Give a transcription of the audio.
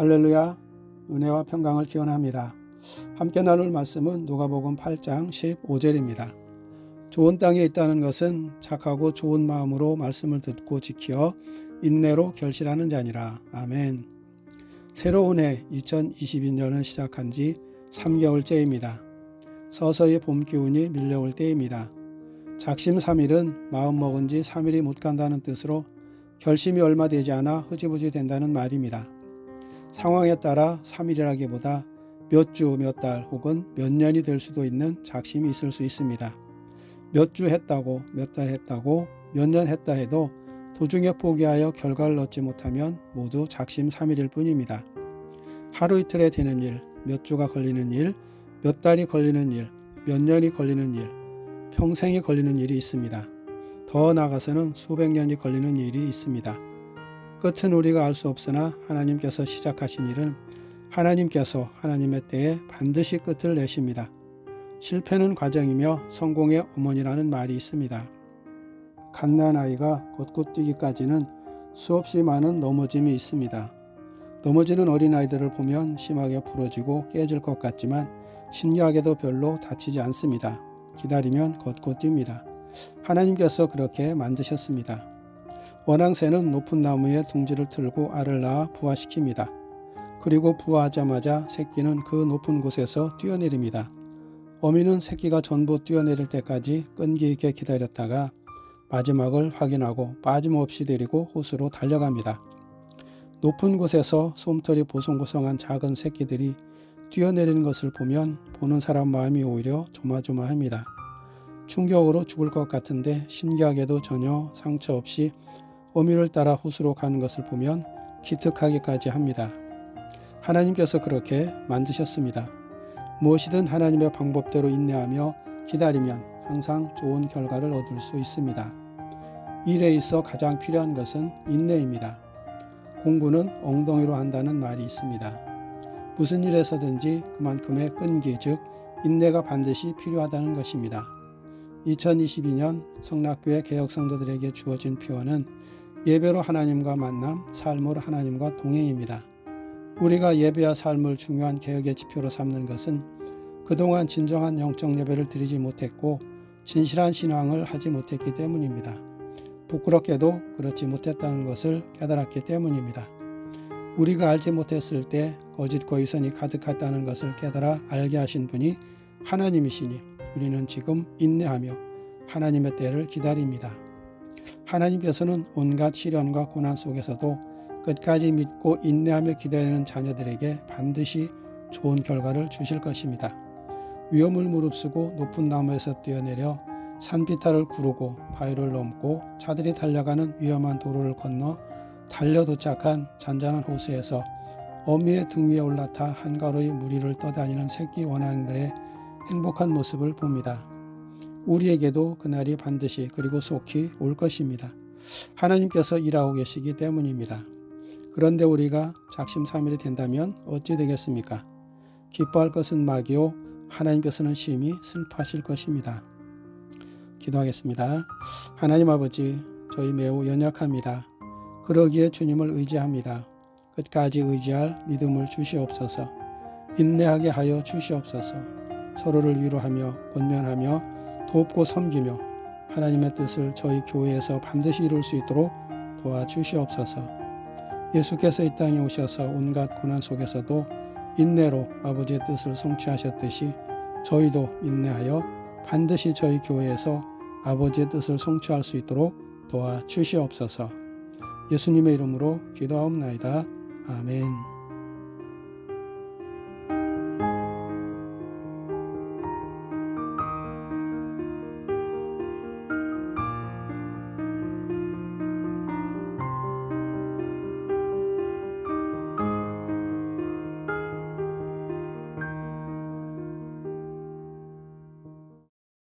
할렐루야. 은혜와 평강을 기원합니다. 함께 나눌 말씀은 누가복음 8장 15절입니다. 좋은 땅에 있다는 것은 착하고 좋은 마음으로 말씀을 듣고 지켜 인내로 결실하는 자니라. 아멘. 새로운 해 2022년을 시작한 지 3개월째입니다. 서서히 봄 기운이 밀려올 때입니다. 작심삼일은 마음 먹은 지 3일이 못 간다는 뜻으로 결심이 얼마 되지 않아 흐지부지 된다는 말입니다. 상황에 따라 3일이라기보다 몇 주, 몇 달 혹은 몇 년이 될 수도 있는 작심이 있을 수 있습니다. 몇 주 했다고, 몇 달 했다고, 몇 년 했다 해도 도중에 포기하여 결과를 얻지 못하면 모두 작심삼일일 뿐입니다. 하루 이틀에 되는 일, 몇 주가 걸리는 일, 몇 달이 걸리는 일, 몇 년이 걸리는 일, 평생이 걸리는 일이 있습니다. 더 나아가서는 수백 년이 걸리는 일이 있습니다. 끝은 우리가 알 수 없으나 하나님께서 시작하신 일은 하나님께서 하나님의 때에 반드시 끝을 내십니다. 실패는 과정이며 성공의 어머니라는 말이 있습니다. 갓난아이가 걷고뛰기까지는 수없이 많은 넘어짐이 있습니다. 넘어지는 어린아이들을 보면 심하게 부러지고 깨질 것 같지만 신기하게도 별로 다치지 않습니다. 기다리면 걷고 뜁니다. 하나님께서 그렇게 만드셨습니다. 원앙새는 높은 나무에 둥지를 틀고 알을 낳아 부화시킵니다. 그리고 부화하자마자 새끼는 그 높은 곳에서 뛰어내립니다. 어미는 새끼가 전부 뛰어내릴 때까지 끈기 있게 기다렸다가 마지막을 확인하고 빠짐없이 데리고 호수로 달려갑니다. 높은 곳에서 솜털이 보송보송한 작은 새끼들이 뛰어내리는 것을 보면 보는 사람 마음이 오히려 조마조마합니다. 충격으로 죽을 것 같은데 신기하게도 전혀 상처 없이 어미를 따라 호수로 가는 것을 보면 기특하기까지 합니다. 하나님께서 그렇게 만드셨습니다. 무엇이든 하나님의 방법대로 인내하며 기다리면 항상 좋은 결과를 얻을 수 있습니다. 일에 있어 가장 필요한 것은 인내입니다. 공부는 엉덩이로 한다는 말이 있습니다. 무슨 일에서든지 그만큼의 끈기, 즉 인내가 반드시 필요하다는 것입니다. 2022년 성락교회 개혁성도들에게 주어진 표어는 예배로 하나님과 만남, 삶으로 하나님과 동행입니다. 우리가 예배와 삶을 중요한 개혁의 지표로 삼는 것은 그동안 진정한 영적 예배를 드리지 못했고 진실한 신앙을 하지 못했기 때문입니다. 부끄럽게도 그렇지 못했다는 것을 깨달았기 때문입니다. 우리가 알지 못했을 때 거짓과 위선이 가득했다는 것을 깨달아 알게 하신 분이 하나님이시니 우리는 지금 인내하며 하나님의 때를 기다립니다. 하나님께서는 온갖 시련과 고난 속에서도 끝까지 믿고 인내하며 기다리는 자녀들에게 반드시 좋은 결과를 주실 것입니다. 위험을 무릅쓰고 높은 나무에서 뛰어내려 산비탈을 구르고 바위를 넘고 차들이 달려가는 위험한 도로를 건너 달려 도착한 잔잔한 호수에서 어미의 등 위에 올라타 한가로이 물 위를 떠다니는 새끼 원앙들의 행복한 모습을 봅니다. 우리에게도 그날이 반드시 그리고 속히 올 것입니다. 하나님께서 일하고 계시기 때문입니다. 그런데 우리가 작심삼일이 된다면 어찌 되겠습니까? 기뻐할 것은 막이요 하나님께서는 심히 슬퍼하실 것입니다. 기도하겠습니다. 하나님 아버지, 저희 매우 연약합니다. 그러기에 주님을 의지합니다. 끝까지 의지할 믿음을 주시옵소서. 인내하게 하여 주시옵소서. 서로를 위로하며 권면하며 돕고 섬기며 하나님의 뜻을 저희 교회에서 반드시 이룰 수 있도록 도와주시옵소서. 예수께서 이 땅에 오셔서 온갖 고난 속에서도 인내로 아버지의 뜻을 성취하셨듯이 저희도 인내하여 반드시 저희 교회에서 아버지의 뜻을 성취할 수 있도록 도와주시옵소서. 예수님의 이름으로 기도하옵나이다. 아멘.